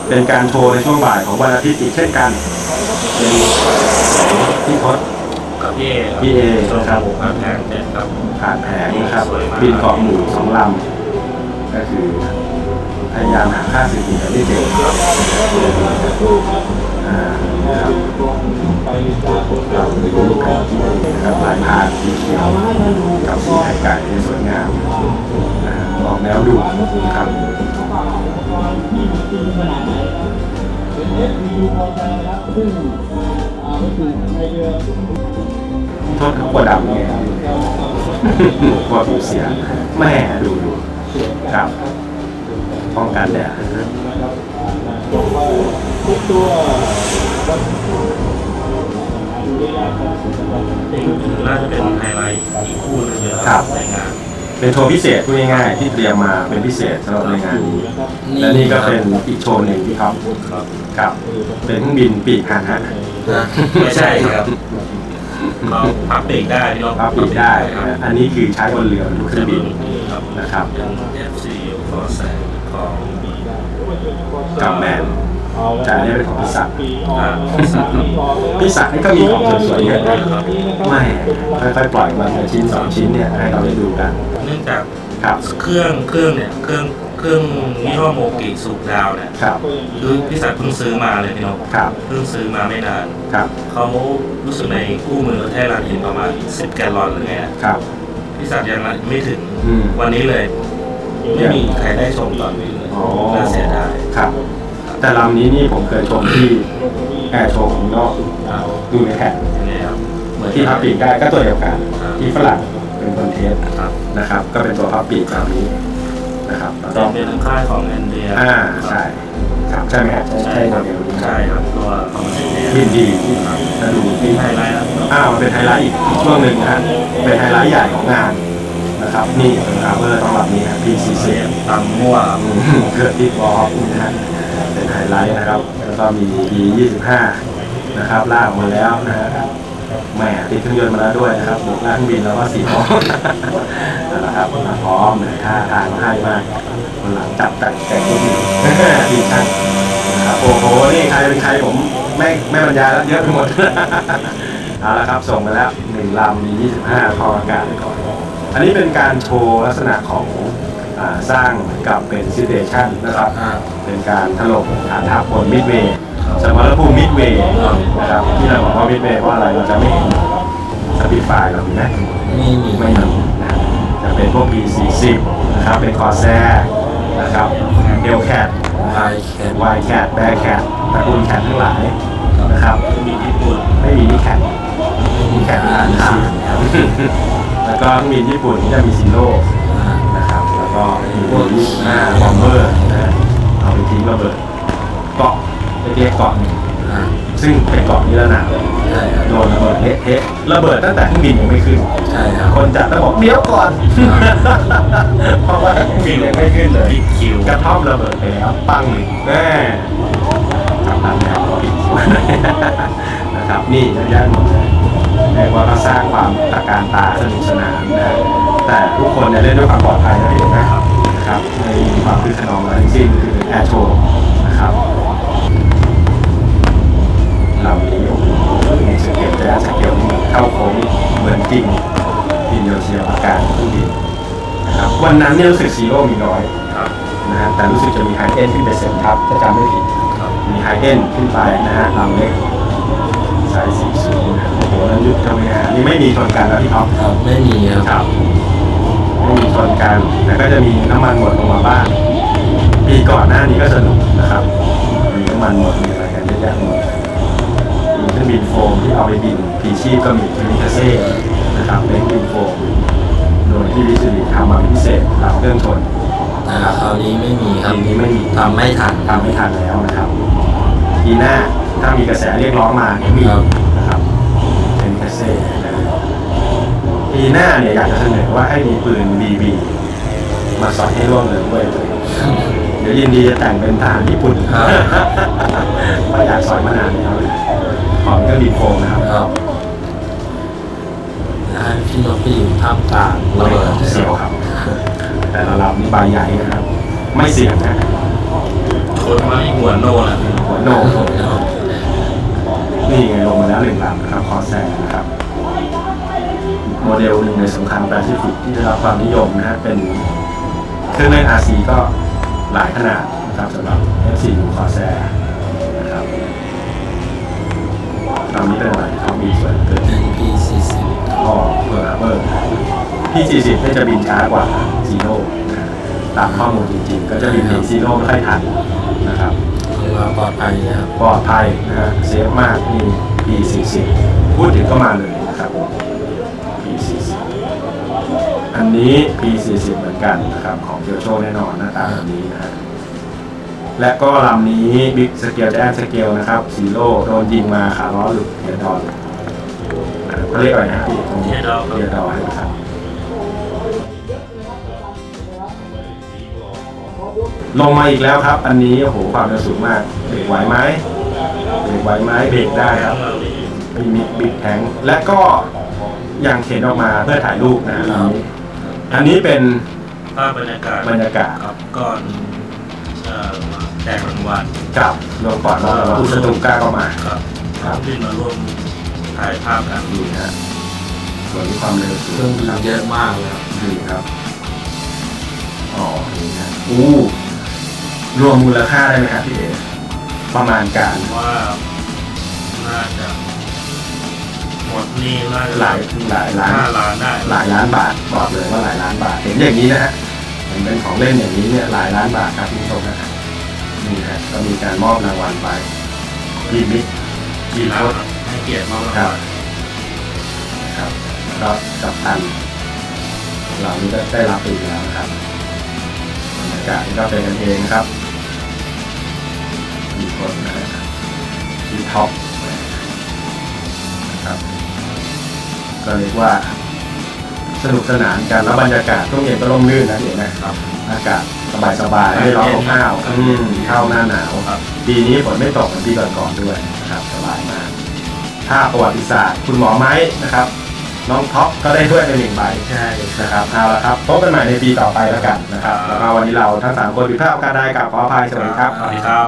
เป็นการโชว์ในช่วงบ่ายของวันอาทิตย์อีกเช่นกันเป็นพี่ทศกับพี่เอนะครับผ่านแผงเนี่ยครับผ่านแผงนะครับบินเกาะหมู่2 ลำก็คือพยายามหาค่าสิ่งที่ไม่เจอนะครับเราไปดูกันที่นะครับลายพานสีเขียวกับสีไข่ไก่ที่สวยงามออกแนวดุนะครับโทษกับกลัวดำเนี่ยกลัวผิวเสียแม่ดูครับป้องกันแดดน่าจะเป็นไฮไลท์อีกคู่นึงเลยครับในงานเป็นโชว์พิเศษพูดง่ายๆที่เตรียมมาเป็นพิเศษสำหรับในงานนี้และนี่ก็เป็นอีกโชว์หนึ่งที่เขาครับเป็นเครื่องบินปีกหันฮะไม่ใช่ครับเขาพับปีกได้พี่น้องพับปีกได้อันนี้คือใช้บนเรือทุกเครื่องบินนะครับเป็น FC ฟอร์แสงของกับแมนจานนี้เป็นของพิศักดิ์พิศักดิ์นี่ก็มีของสวยๆเยอะนะไม่ค่อยๆปล่อยมาชิ้น2 ชิ้นเนี่ยให้เราได้ดูกันเนื่องจากเครื่องเนี่ยเครื่องยี่ห้อโมกิสูบดาวเนี่ยคือพิศักดิ์เพิ่งซื้อมาเลยพี่น้องเพิ่งซื้อมาไม่นานเขารู้สึกในคู่มือแท้เราเห็นประมาณ10 แกลลอนหรือไงพิศักดิ์ยังไม่ถึงวันนี้เลยไม่มีใครได้ชมตอนนี้เลยน่าเสียดายแต่ลำนี้นี่ผมเคยชมที่แอร์โชว์ของนอกดูในแผ่นที่พับปีกได้ก็ตัวเดียวกันที่ฝรั่งเป็นคนเทสนะครับก็เป็นตัวพับปีกแบบนี้นะครับเป็นค่ายของแอนเดียใช่ครับใช่ไหมใช่โมเดลใช่ครับตัวของแอนเดียบินดีจะดูที่ไฮไลท์มันเป็นไฮไลท์อีกช่วงหนึ่งนะเป็นไฮไลท์ใหญ่ของงานนะครับนี่เป็นคาร์เบอร์ต้องแบบนี้ครับพีซีเซตำมั่วเกิดที่บอลนะฮะเป็นไฮไลท์นะครับแล้วก็มี B25 นะครับลากมาแล้วนะฮะแหมติดเครื่องยนต์มาแล้วด้วยนะครับบวกล่างบินแล้วก็สีพร้อมนะครับพร้อมเลยท่าทางให้มากคนหลังจับแต่งตัวดีช่างนะครับโอ้โหนี่ใครเป็นใครผมไม่บรรยายแล้วเยอะไปหมดเอาละครับส่งมาแล้ว1 ลำมี25พออากาศไปก่อนอันนี้เป็นการโชว์ลักษณะของสร้างกับเป็นซิเทชันนะครับเป็นการถล่มฐานทัพบนมิดเวย์สมรภูมิมิดเวย์นะครับที่เราบอกว่ามิดเวย์เพราะอะไรเราจะไม่เห็นสปีดไฟร์เรามีไหมไม่มีนะจะเป็นพวก B40 นะครับเป็นคอร์แซร์นะครับเฮลแคทไวแคทแบร์แคทตระกูลแคททั้งหลายนะครับมีญี่ปุ่นไม่มีนี่แคทฐานทัพแล้วก็มีญี่ปุ่นที่จะมีซีโร่นะครับแล้วก็มีพวก25บอมเบอร์นะเอาไปทิ้งระเบิดเกาะเรียกเกาะนึงซึ่งเป็นเกาะนิรนามโดนระเบิดเละเทะระเบิดตั้งแต่เครื่องบินยังไม่ขึ้นคนจัดต้องบอกเดี๋ยวก่อนเพราะว่าเครื่องบินยังไม่ขึ้นเลยกระท่อมระเบิดไปแล้วปังแน่ทำตามแนวผิดนะครับนี่เยอะแยะหมดเลยเรียกว่าก็สร้างความตะการตาสนุกสนานนะแต่ทุกคนเนี่ยเล่นด้วยความปลอดภัยนะเห็นไหมนะครับในความคึกขนองอะไรทั้งสิ้นคือแอร์โชว์นะครับลำนี้มีสเกลแต่สเกลเข้าโค้งเหมือนจริงบินเชียวอาการผู้บินนะครับวันนั้นเนี่ยรู้สึกซีโร่มีน้อยนะฮะแต่รู้สึกจะมีไฮเอ็นขึ้นไปเสริมทับถ้าจำไม่ผิดมีไฮเอ็นขึ้นไปนะฮะลำเล็กสาย40โอ้โหนั้นยุคทำงานนี่ไม่มีชนกันแล้วพี่ท็อปไม่มีครับไม่มีชนกันแต่ก็จะมีน้ำมันหมดลงมาบ้างปีก่อนหน้านี้ก็สนุกนะครับมีน้ำมันหมดมีอะไรกันเยอะแยะหมดมีเครื่องบินโฟมที่เอาไปบินพีชีพก็มีเครื่องบินเซ่นะครับเป็นบินโฟมโดยที่วิศวทำมาเป็นพิเศษรับเครื่องชนนะครับคราวนี้ไม่มีครับปีนี้ไม่มีทำไม่ทันแล้วนะครับปีหน้าถ้ามีกระแสเรียกร้องมามีนะครับเป็นพิเศษปีหน้าเนี่ยอยากจะเสนอว่าให้มีปืน BB มาสอนให้ร่วมเลยด้วยเดี๋ยวยินดีจะแต่งเป็นทหารญี่ปุ่นก็อยากสอนมานานแล้วขอเครื่องบินโฟมนะครับพี่นกพี่อยู่ท่ามกลางระเบิดเสียวครับแต่ละลำนี่ใบใหญ่นะครับไม่เสี่ยงนะข คนมาอีกหัวโนนะ หัวโนนี่ไงลงมาแล้ว1 ลำนะครับคอแซงนะครับโมเดลหนึ่งในสงครามแปซิฟิกที่ได้รับความนิยมนะฮะเป็นเครื่องเล่น RC ก็หลายขนาดนะครับสำหรับ F4 คอแซนะครับลำนี้เป็นอะไรเขามีส่วนเกิด P40 ท่อเพื่อเบอร์ P40 ก็จะบินช้ากว่าซีโร่นะตามข้อมูลจริงๆก็จะบินหนีซีโร่ไม่ค่อยทันนะครับ ของเราปลอดภัยนะครับ ปลอดภัยนะฮะเซฟมากนี่ P40 พูดถึงก็มาเลยนะครับ P40 อันนี้ P40 เหมือนกันนะครับของเกียวโชแน่นอนหน้าตาแบบนี้นะฮะและก็ลำนี้บิ๊กสเกลแอนสเกลนะครับซีโร่โดนยิงมาขาล้อหลุดเทียดอนเขาเรียกอะไรนะพี่ตรงนี้เทียดอนนะครับลงมาอีกแล้วครับอันนี้โอ้โหความเร็วสูงมากเบรกไหวไหมเบรกไหวไหมเบรกได้ครับมีบิ๊กแทงและก็ยังเข็นออกมาเพื่อถ่ายรูปนะอันนี้เป็น ภาพบรรยากาศครับก่อนแจกรางวัล กับลงก่อนว่าอุสตุก้าก็มา ครับที่มาร่วมถ่ายภาพกัน ดีนะส่วนที่ความเร็วสู เครื่อง ง บิน ครับ เยอะมากเลยครับ ดีครับอ๋อนี่นะรวมมูลค่าได้ไหมครับพี่เอประมาณการ ว่าน่าจะหมดนี่น่าจะ หลายล้าน 5 ล้านได้ หลายล้านบาทบอกเลยว่าหลายล้านบาทเห็นอย่างนี้นะฮะเห็นเป็นของเล่นอย่างนี้เนี่ยหลายล้านบาทครับคุณผู้ชมนะนี่ฮะก็มีการมอบรางวัลไปพี่บิ๊ก กี่ล้านครับให้เกียรติมาก ครับนะครับก็กับตันเรานี้ก็ได้รับไปอีกแล้วนะครับบรรยากาศก็เป็นกันเองนะครับมีคนนะครับที่ท็อปนะครับก็เรียกว่าสนุกสนานกันแล้วบรรยากาศช่วงเย็นก็ร่มรื่นนะเดี๋ยวนะครับอากาศสบายๆไม่ร้อนอบอ้าวเข้าหน้าหนาวครับปีนี้ฝนไม่ตกเหมือนปีก่อนๆด้วยนะครับสบายมากภาพประวัติศาสตร์คุณหมอไม้นะครับน้องท็อปก็ได้ถ้วยไป1 ใบ ใช่ นะครับเอาละครับพบกันใหม่ในปีต่อไปแล้วกันนะครับแล้วก็วันนี้เราทั้ง3 คนผิดพลาดโอกาสใดกับขออภัยสวัสดีครับ สวัสดีครับ